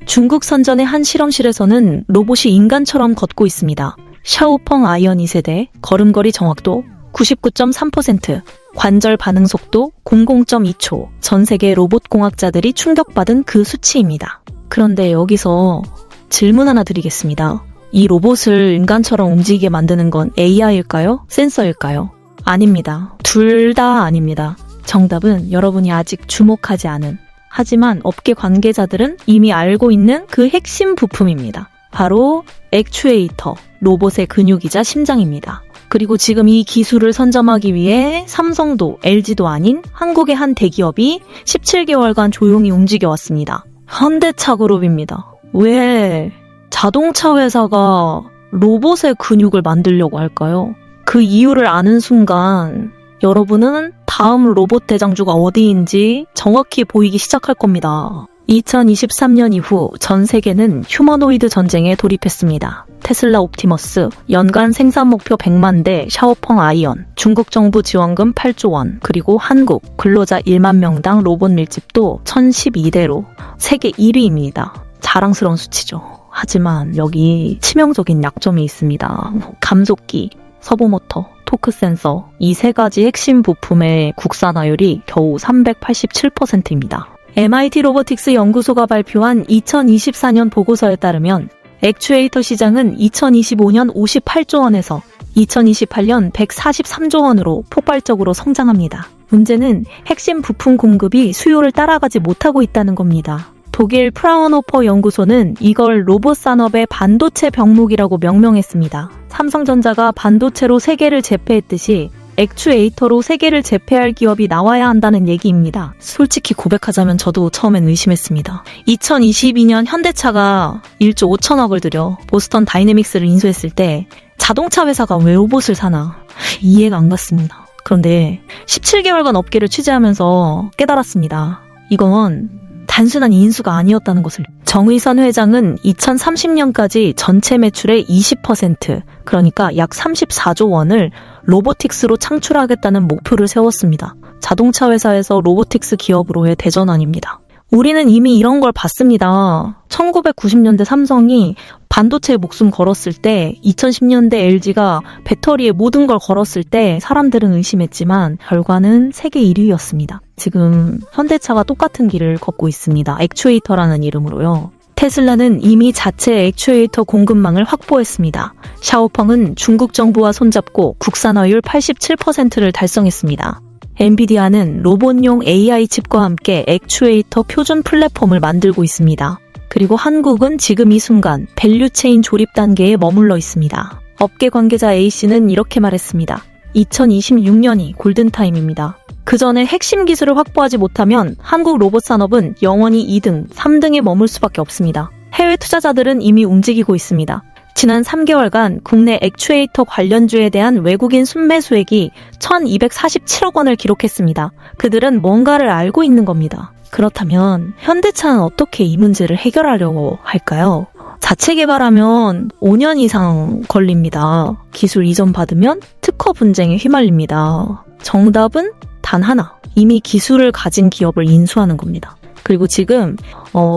중국 선전의 한 실험실에서는 로봇이 인간처럼 걷고 있습니다. 샤오펑 아이언 2세대, 걸음걸이 정확도 99.3%, 관절 반응 속도 00.2초, 전 세계 로봇 공학자들이 충격받은 그 수치입니다. 그런데 여기서 질문 하나 드리겠습니다. 이 로봇을 인간처럼 움직이게 만드는 건 AI일까요? 센서일까요? 아닙니다. 둘 다 아닙니다. 정답은 여러분이 아직 주목하지 않은, 하지만 업계 관계자들은 이미 알고 있는 그 핵심 부품입니다. 바로 액추에이터, 로봇의 근육이자 심장입니다. 그리고 지금 이 기술을 선점하기 위해 삼성도 LG도 아닌 한국의 한 대기업이 17개월간 조용히 움직여왔습니다. 현대차 그룹입니다. 왜 자동차 회사가 로봇의 근육을 만들려고 할까요? 그 이유를 아는 순간 여러분은 다음 로봇 대장주가 어디인지 정확히 보이기 시작할 겁니다. 2023년 이후 전 세계는 휴머노이드 전쟁에 돌입했습니다. 테슬라 옵티머스, 연간 생산 목표 100만 대 샤오펑 아이언, 중국 정부 지원금 8조 원, 그리고 한국 근로자 1만 명당 로봇 밀집도 1012대로 세계 1위입니다. 자랑스러운 수치죠. 하지만 여기 치명적인 약점이 있습니다. 감속기, 서브모터, 토크 센서, 이 세 가지 핵심 부품의 국산화율이 겨우 387%입니다. MIT 로보틱스 연구소가 발표한 2024년 보고서에 따르면 액추에이터 시장은 2025년 58조 원에서 2028년 143조 원으로 폭발적으로 성장합니다. 문제는 핵심 부품 공급이 수요를 따라가지 못하고 있다는 겁니다. 독일 프라운호퍼 연구소는 이걸 로봇 산업의 반도체 병목이라고 명명했습니다. 삼성전자가 반도체로 세계를 제패했듯이 액추에이터로 세계를 제패할 기업이 나와야 한다는 얘기입니다. 솔직히 고백하자면 저도 처음엔 의심했습니다. 2022년 현대차가 1조 5천억을 들여 보스턴 다이내믹스를 인수했을 때 자동차 회사가 왜 로봇을 사나 이해가 안 갔습니다. 그런데 17개월간 업계를 취재하면서 깨달았습니다. 이건 단순한 인수가 아니었다는 것을. 정의선 회장은 2030년까지 전체 매출의 20%, 그러니까 약 34조 원을 로보틱스로 창출하겠다는 목표를 세웠습니다. 자동차 회사에서 로보틱스 기업으로의 대전환입니다. 우리는 이미 이런 걸 봤습니다. 1990년대 삼성이 반도체에 목숨 걸었을 때, 2010년대 LG가 배터리에 모든 걸 걸었을 때 사람들은 의심했지만 결과는 세계 1위였습니다. 지금 현대차가 똑같은 길을 걷고 있습니다. 액추에이터라는 이름으로요. 테슬라는 이미 자체 액추에이터 공급망을 확보했습니다. 샤오펑은 중국 정부와 손잡고 국산화율 87%를 달성했습니다. 엔비디아는 로봇용 AI 칩과 함께 액추에이터 표준 플랫폼을 만들고 있습니다. 그리고 한국은 지금 이 순간 밸류체인 조립 단계에 머물러 있습니다. 업계 관계자 A씨는 이렇게 말했습니다. 2026년이 골든타임입니다. 그 전에 핵심 기술을 확보하지 못하면 한국 로봇 산업은 영원히 2등, 3등에 머물 수밖에 없습니다. 해외 투자자들은 이미 움직이고 있습니다. 지난 3개월간 국내 액추에이터 관련주에 대한 외국인 순매수액이 1,247억 원을 기록했습니다. 그들은 뭔가를 알고 있는 겁니다. 그렇다면 현대차는 어떻게 이 문제를 해결하려고 할까요? 자체 개발하면 5년 이상 걸립니다. 기술 이전 받으면 특허 분쟁에 휘말립니다. 정답은 단 하나, 이미 기술을 가진 기업을 인수하는 겁니다. 그리고 지금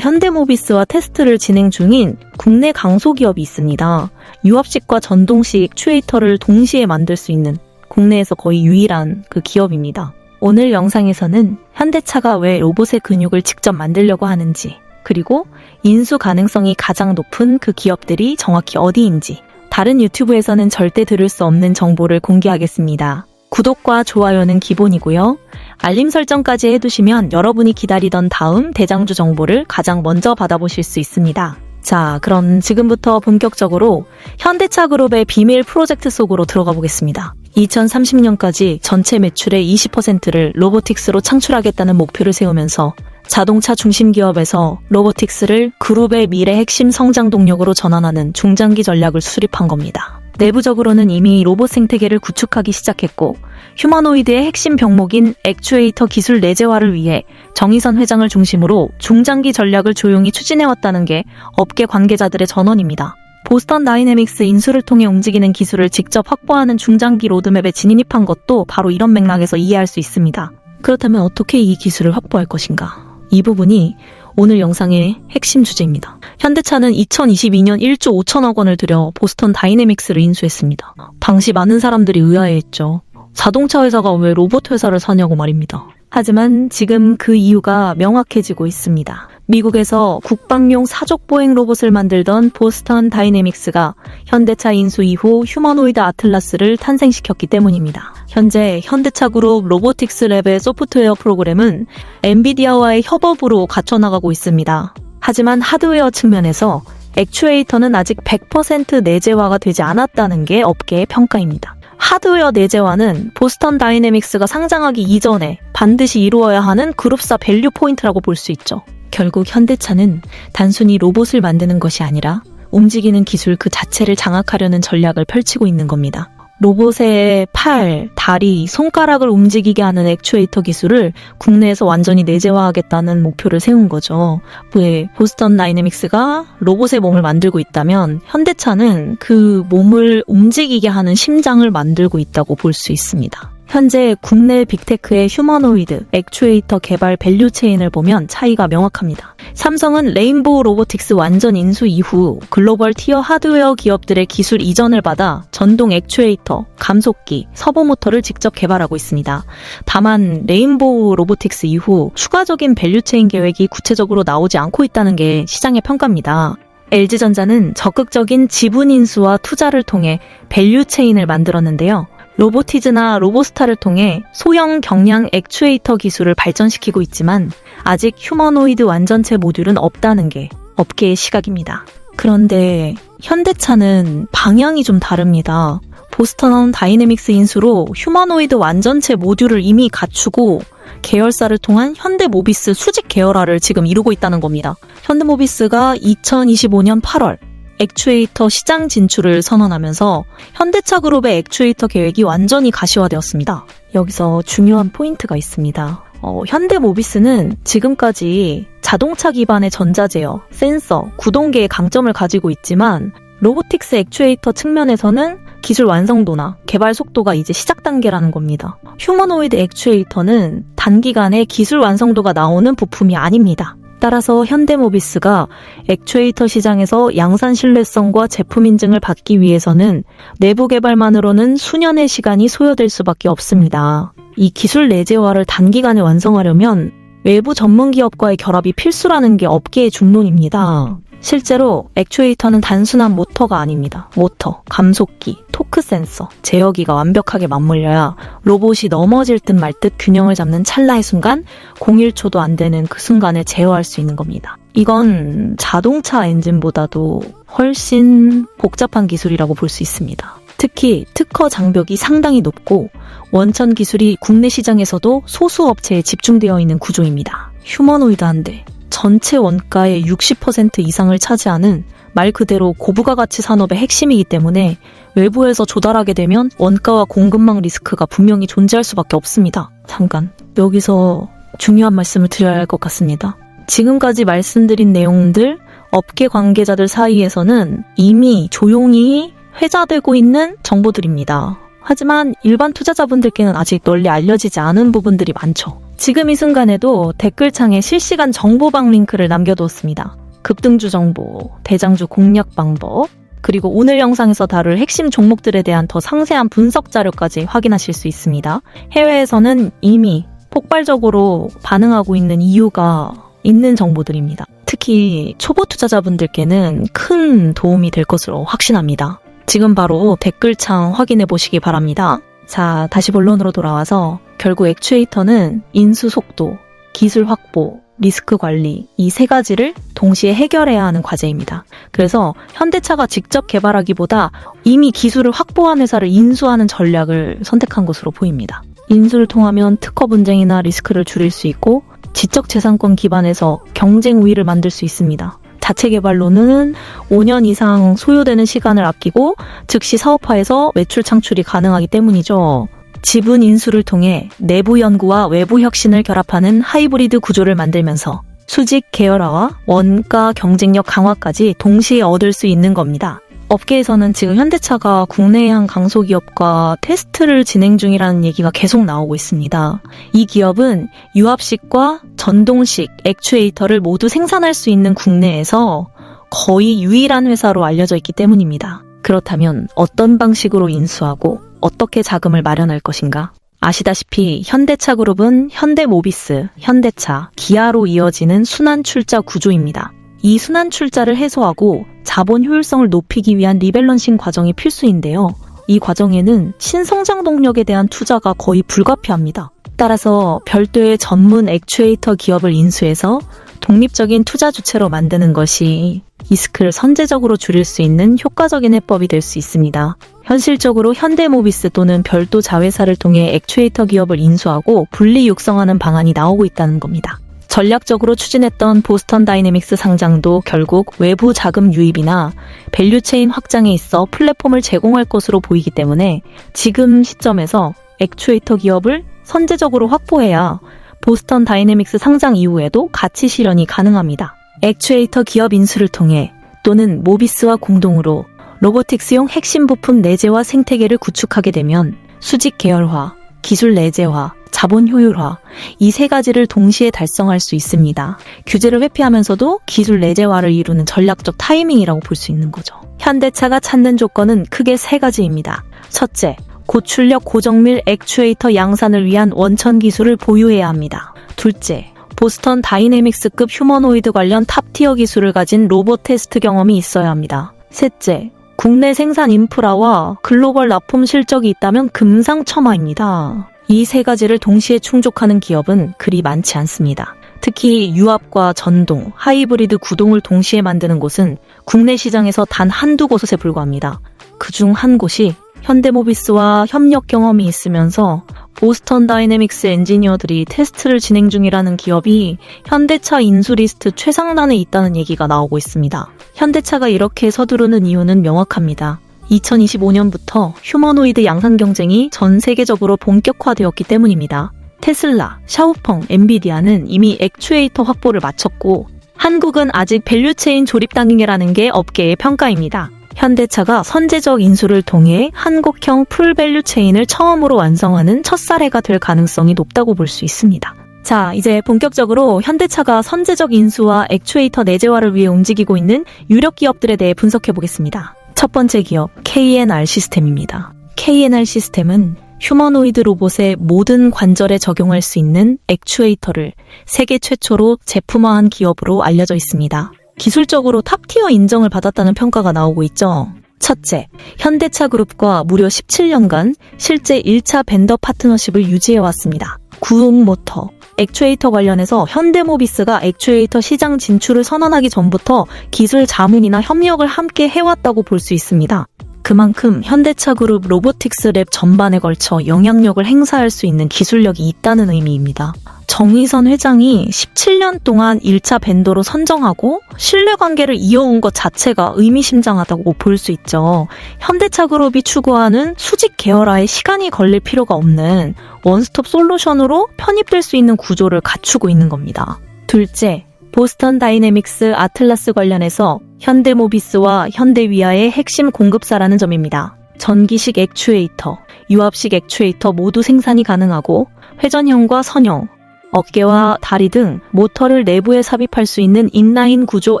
현대모비스와 테스트를 진행 중인 국내 강소기업이 있습니다. 유압식과 전동식 액추에이터를 동시에 만들 수 있는 국내에서 거의 유일한 그 기업입니다. 오늘 영상에서는 현대차가 왜 로봇의 근육을 직접 만들려고 하는지, 그리고 인수 가능성이 가장 높은 그 기업들이 정확히 어디인지, 다른 유튜브에서는 절대 들을 수 없는 정보를 공개하겠습니다. 구독과 좋아요는 기본이고요. 알림 설정까지 해두시면 여러분이 기다리던 다음 대장주 정보를 가장 먼저 받아보실 수 있습니다. 자, 그럼 지금부터 본격적으로 현대차 그룹의 비밀 프로젝트 속으로 들어가 보겠습니다. 2030년까지 전체 매출의 20%를 로보틱스로 창출하겠다는 목표를 세우면서 자동차 중심 기업에서 로보틱스를 그룹의 미래 핵심 성장 동력으로 전환하는 중장기 전략을 수립한 겁니다. 내부적으로는 이미 로봇 생태계를 구축하기 시작했고, 휴머노이드의 핵심 병목인 액추에이터 기술 내재화를 위해 정의선 회장을 중심으로 중장기 전략을 조용히 추진해왔다는 게 업계 관계자들의 전언입니다. 보스턴 다이내믹스 인수를 통해 움직이는 기술을 직접 확보하는 중장기 로드맵에 진입한 것도 바로 이런 맥락에서 이해할 수 있습니다. 그렇다면 어떻게 이 기술을 확보할 것인가? 이 부분이 오늘 영상의 핵심 주제입니다. 현대차는 2022년 1조 5천억 원을 들여 보스턴 다이내믹스를 인수했습니다. 당시 많은 사람들이 의아해했죠. 자동차 회사가 왜 로봇 회사를 사냐고 말입니다. 하지만 지금 그 이유가 명확해지고 있습니다. 미국에서 국방용 사족 보행 로봇을 만들던 보스턴 다이내믹스가 현대차 인수 이후 휴머노이드 아틀라스를 탄생시켰기 때문입니다. 현재 현대차 그룹 로보틱스 랩의 소프트웨어 프로그램은 엔비디아와의 협업으로 갖춰나가고 있습니다. 하지만 하드웨어 측면에서 액추에이터는 아직 100% 내재화가 되지 않았다는 게 업계의 평가입니다. 하드웨어 내재화는 보스턴 다이내믹스가 상장하기 이전에 반드시 이루어야 하는 그룹사 밸류 포인트라고 볼 수 있죠. 결국 현대차는 단순히 로봇을 만드는 것이 아니라 움직이는 기술 그 자체를 장악하려는 전략을 펼치고 있는 겁니다. 로봇의 팔, 다리, 손가락을 움직이게 하는 액추에이터 기술을 국내에서 완전히 내재화하겠다는 목표를 세운 거죠. 왜 보스턴 다이내믹스가 로봇의 몸을 만들고 있다면 현대차는 그 몸을 움직이게 하는 심장을 만들고 있다고 볼 수 있습니다. 현재 국내 빅테크의 휴머노이드, 액추에이터 개발 밸류 체인을 보면 차이가 명확합니다. 삼성은 레인보우 로보틱스 완전 인수 이후 글로벌 티어 하드웨어 기업들의 기술 이전을 받아 전동 액추에이터, 감속기, 서버모터를 직접 개발하고 있습니다. 다만 레인보우 로보틱스 이후 추가적인 밸류 체인 계획이 구체적으로 나오지 않고 있다는 게 시장의 평가입니다. LG전자는 적극적인 지분 인수와 투자를 통해 밸류 체인을 만들었는데요. 로보티즈나 로보스타를 통해 소형 경량 액추에이터 기술을 발전시키고 있지만 아직 휴머노이드 완전체 모듈은 없다는 게 업계의 시각입니다. 그런데 현대차는 방향이 좀 다릅니다. 보스턴 다이내믹스 인수로 휴머노이드 완전체 모듈을 이미 갖추고 계열사를 통한 현대모비스 수직 계열화를 지금 이루고 있다는 겁니다. 현대모비스가 2025년 8월 액추에이터 시장 진출을 선언하면서 현대차 그룹의 액추에이터 계획이 완전히 가시화되었습니다. 여기서 중요한 포인트가 있습니다. 현대모비스는 지금까지 자동차 기반의 전자제어, 센서, 구동계의 강점을 가지고 있지만 로보틱스 액추에이터 측면에서는 기술 완성도나 개발 속도가 이제 시작 단계라는 겁니다. 휴머노이드 액추에이터는 단기간에 기술 완성도가 나오는 부품이 아닙니다. 따라서 현대모비스가 액추에이터 시장에서 양산 신뢰성과 제품 인증을 받기 위해서는 내부 개발만으로는 수년의 시간이 소요될 수밖에 없습니다. 이 기술 내재화를 단기간에 완성하려면 외부 전문 기업과의 결합이 필수라는 게 업계의 중론입니다. 실제로 액추에이터는 단순한 모터가 아닙니다. 모터, 감속기, 토크 센서, 제어기가 완벽하게 맞물려야 로봇이 넘어질 듯 말 듯 균형을 잡는 찰나의 순간 0.1초도 안 되는 그 순간에 제어할 수 있는 겁니다. 이건 자동차 엔진보다도 훨씬 복잡한 기술이라고 볼 수 있습니다. 특히 특허 장벽이 상당히 높고 원천 기술이 국내 시장에서도 소수 업체에 집중되어 있는 구조입니다. 휴머노이드한데 전체 원가의 60% 이상을 차지하는 말 그대로 고부가 가치 산업의 핵심이기 때문에 외부에서 조달하게 되면 원가와 공급망 리스크가 분명히 존재할 수밖에 없습니다. 잠깐, 여기서 중요한 말씀을 드려야 할 것 같습니다. 지금까지 말씀드린 내용들, 업계 관계자들 사이에서는 이미 조용히 회자되고 있는 정보들입니다. 하지만 일반 투자자분들께는 아직 널리 알려지지 않은 부분들이 많죠. 지금 이 순간에도 댓글창에 실시간 정보방 링크를 남겨두었습니다. 급등주 정보, 대장주 공략 방법, 그리고 오늘 영상에서 다룰 핵심 종목들에 대한 더 상세한 분석 자료까지 확인하실 수 있습니다. 해외에서는 이미 폭발적으로 반응하고 있는 이유가 있는 정보들입니다. 특히 초보 투자자분들께는 큰 도움이 될 것으로 확신합니다. 지금 바로 댓글창 확인해 보시기 바랍니다. 자, 다시 본론으로 돌아와서 결국 액추에이터는 인수 속도, 기술 확보, 리스크 관리 이 세 가지를 동시에 해결해야 하는 과제입니다. 그래서 현대차가 직접 개발하기보다 이미 기술을 확보한 회사를 인수하는 전략을 선택한 것으로 보입니다. 인수를 통하면 특허 분쟁이나 리스크를 줄일 수 있고 지적재산권 기반에서 경쟁 우위를 만들 수 있습니다. 자체 개발로는 5년 이상 소요되는 시간을 아끼고 즉시 사업화해서 매출 창출이 가능하기 때문이죠. 지분 인수를 통해 내부 연구와 외부 혁신을 결합하는 하이브리드 구조를 만들면서 수직 계열화와 원가 경쟁력 강화까지 동시에 얻을 수 있는 겁니다. 업계에서는 지금 현대차가 국내의 한 강소기업과 테스트를 진행 중이라는 얘기가 계속 나오고 있습니다. 이 기업은 유압식과 전동식 액추에이터를 모두 생산할 수 있는 국내에서 거의 유일한 회사로 알려져 있기 때문입니다. 그렇다면 어떤 방식으로 인수하고 어떻게 자금을 마련할 것인가? 아시다시피 현대차 그룹은 현대모비스, 현대차, 기아로 이어지는 순환출자 구조입니다. 이 순환출자를 해소하고 자본 효율성을 높이기 위한 리밸런싱 과정이 필수인데요. 이 과정에는 신성장 동력에 대한 투자가 거의 불가피합니다. 따라서 별도의 전문 액추에이터 기업을 인수해서 독립적인 투자 주체로 만드는 것이 리스크를 선제적으로 줄일 수 있는 효과적인 해법이 될 수 있습니다. 현실적으로 현대모비스 또는 별도 자회사를 통해 액추에이터 기업을 인수하고 분리 육성하는 방안이 나오고 있다는 겁니다. 전략적으로 추진했던 보스턴 다이내믹스 상장도 결국 외부 자금 유입이나 밸류체인 확장에 있어 플랫폼을 제공할 것으로 보이기 때문에 지금 시점에서 액추에이터 기업을 선제적으로 확보해야 보스턴 다이내믹스 상장 이후에도 가치 실현이 가능합니다. 액추에이터 기업 인수를 통해 또는 모비스와 공동으로 로보틱스용 핵심 부품 내재화 생태계를 구축하게 되면 수직 계열화, 기술 내재화, 자본 효율화 이 세 가지를 동시에 달성할 수 있습니다. 규제를 회피하면서도 기술 내재화를 이루는 전략적 타이밍이라고 볼 수 있는 거죠. 현대차가 찾는 조건은 크게 세 가지입니다. 첫째, 고출력 고정밀 액추에이터 양산을 위한 원천 기술을 보유해야 합니다. 둘째, 보스턴 다이내믹스급 휴머노이드 관련 탑티어 기술을 가진 로봇 테스트 경험이 있어야 합니다. 셋째, 국내 생산 인프라와 글로벌 납품 실적이 있다면 금상첨화입니다. 이 세 가지를 동시에 충족하는 기업은 그리 많지 않습니다. 특히 유압과 전동, 하이브리드 구동을 동시에 만드는 곳은 국내 시장에서 단 한두 곳에 불과합니다. 그중 한 곳이 현대모비스와 협력 경험이 있으면서 보스턴 다이내믹스 엔지니어들이 테스트를 진행 중이라는 기업이 현대차 인수 리스트 최상단에 있다는 얘기가 나오고 있습니다. 현대차가 이렇게 서두르는 이유는 명확합니다. 2025년부터 휴머노이드 양산 경쟁이 전 세계적으로 본격화되었기 때문입니다. 테슬라, 샤오펑, 엔비디아는 이미 액추에이터 확보를 마쳤고 한국은 아직 밸류체인 조립 단계라는 게 업계의 평가입니다. 현대차가 선제적 인수를 통해 한국형 풀밸류 체인을 처음으로 완성하는 첫 사례가 될 가능성이 높다고 볼 수 있습니다. 자, 이제 본격적으로 현대차가 선제적 인수와 액추에이터 내재화를 위해 움직이고 있는 유력 기업들에 대해 분석해 보겠습니다. 첫 번째 기업, K&R 시스템입니다. K&R 시스템은 휴머노이드 로봇의 모든 관절에 적용할 수 있는 액추에이터를 세계 최초로 제품화한 기업으로 알려져 있습니다. 기술적으로 탑티어 인정을 받았다는 평가가 나오고 있죠. 첫째, 현대차 그룹과 무려 17년간 실제 1차 벤더 파트너십을 유지해왔습니다. 구흥모터, 액추에이터 관련해서 현대모비스가 액추에이터 시장 진출을 선언하기 전부터 기술 자문이나 협력을 함께 해왔다고 볼 수 있습니다. 그만큼 현대차 그룹 로보틱스 랩 전반에 걸쳐 영향력을 행사할 수 있는 기술력이 있다는 의미입니다. 정의선 회장이 17년 동안 1차 벤더로 선정하고 신뢰관계를 이어온 것 자체가 의미심장하다고 볼 수 있죠. 현대차 그룹이 추구하는 수직 계열화에 시간이 걸릴 필요가 없는 원스톱 솔루션으로 편입될 수 있는 구조를 갖추고 있는 겁니다. 둘째, 보스턴 다이내믹스 아틀라스 관련해서 현대모비스와 현대위아의 핵심 공급사라는 점입니다. 전기식 액추에이터, 유압식 액추에이터 모두 생산이 가능하고 회전형과 선형, 어깨와 다리 등 모터를 내부에 삽입할 수 있는 인라인 구조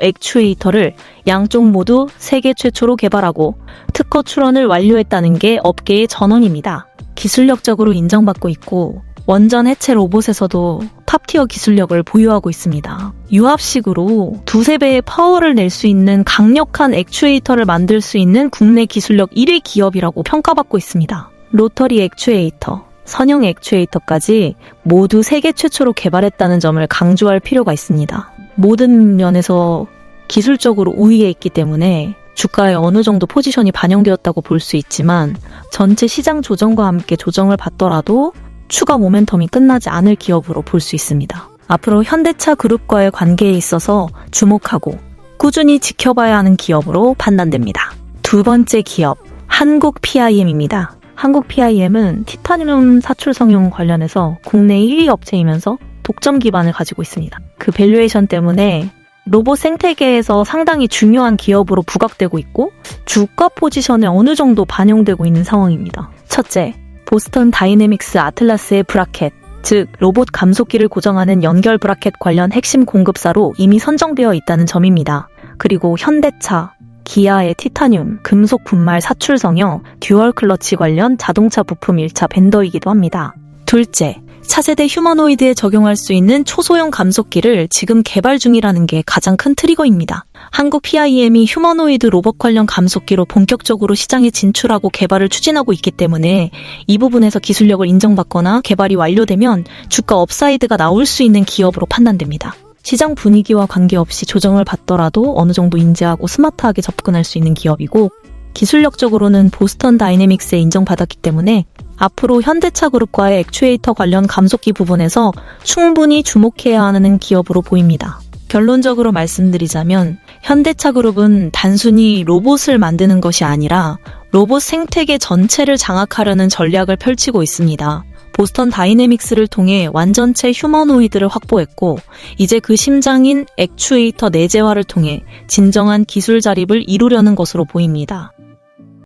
액추에이터를 양쪽 모두 세계 최초로 개발하고 특허 출원을 완료했다는 게 업계의 전언입니다. 기술력적으로 인정받고 있고 원전 해체 로봇에서도 탑티어 기술력을 보유하고 있습니다. 유압식으로 두세 배의 파워를 낼 수 있는 강력한 액추에이터를 만들 수 있는 국내 기술력 1위 기업이라고 평가받고 있습니다. 로터리 액추에이터, 선형 액추에이터까지 모두 세계 최초로 개발했다는 점을 강조할 필요가 있습니다. 모든 면에서 기술적으로 우위에 있기 때문에 주가에 어느 정도 포지션이 반영되었다고 볼 수 있지만 전체 시장 조정과 함께 조정을 받더라도 추가 모멘텀이 끝나지 않을 기업으로 볼 수 있습니다. 앞으로 현대차 그룹과의 관계에 있어서 주목하고 꾸준히 지켜봐야 하는 기업으로 판단됩니다. 두 번째 기업, 한국 PIM입니다. 한국 PIM은 티타늄 사출 성형 관련해서 국내 1위 업체이면서 독점 기반을 가지고 있습니다. 그 밸류에이션 때문에 로봇 생태계에서 상당히 중요한 기업으로 부각되고 있고 주가 포지션에 어느 정도 반영되고 있는 상황입니다. 첫째, 보스턴 다이내믹스 아틀라스의 브라켓, 즉 로봇 감속기를 고정하는 연결 브라켓 관련 핵심 공급사로 이미 선정되어 있다는 점입니다. 그리고 현대차, 기아의 티타늄, 금속 분말 사출 성형, 듀얼 클러치 관련 자동차 부품 1차 벤더이기도 합니다. 둘째, 차세대 휴머노이드에 적용할 수 있는 초소형 감속기를 지금 개발 중이라는 게 가장 큰 트리거입니다. 한국 PIM이 휴머노이드 로봇 관련 감속기로 본격적으로 시장에 진출하고 개발을 추진하고 있기 때문에 이 부분에서 기술력을 인정받거나 개발이 완료되면 주가 업사이드가 나올 수 있는 기업으로 판단됩니다. 시장 분위기와 관계없이 조정을 받더라도 어느 정도 인지하고 스마트하게 접근할 수 있는 기업이고 기술력적으로는 보스턴 다이내믹스에 인정받았기 때문에 앞으로 현대차 그룹과의 액추에이터 관련 감속기 부분에서 충분히 주목해야 하는 기업으로 보입니다. 결론적으로 말씀드리자면 현대차 그룹은 단순히 로봇을 만드는 것이 아니라 로봇 생태계 전체를 장악하려는 전략을 펼치고 있습니다. 보스턴 다이내믹스를 통해 완전체 휴머노이드를 확보했고 이제 그 심장인 액추에이터 내재화를 통해 진정한 기술 자립을 이루려는 것으로 보입니다.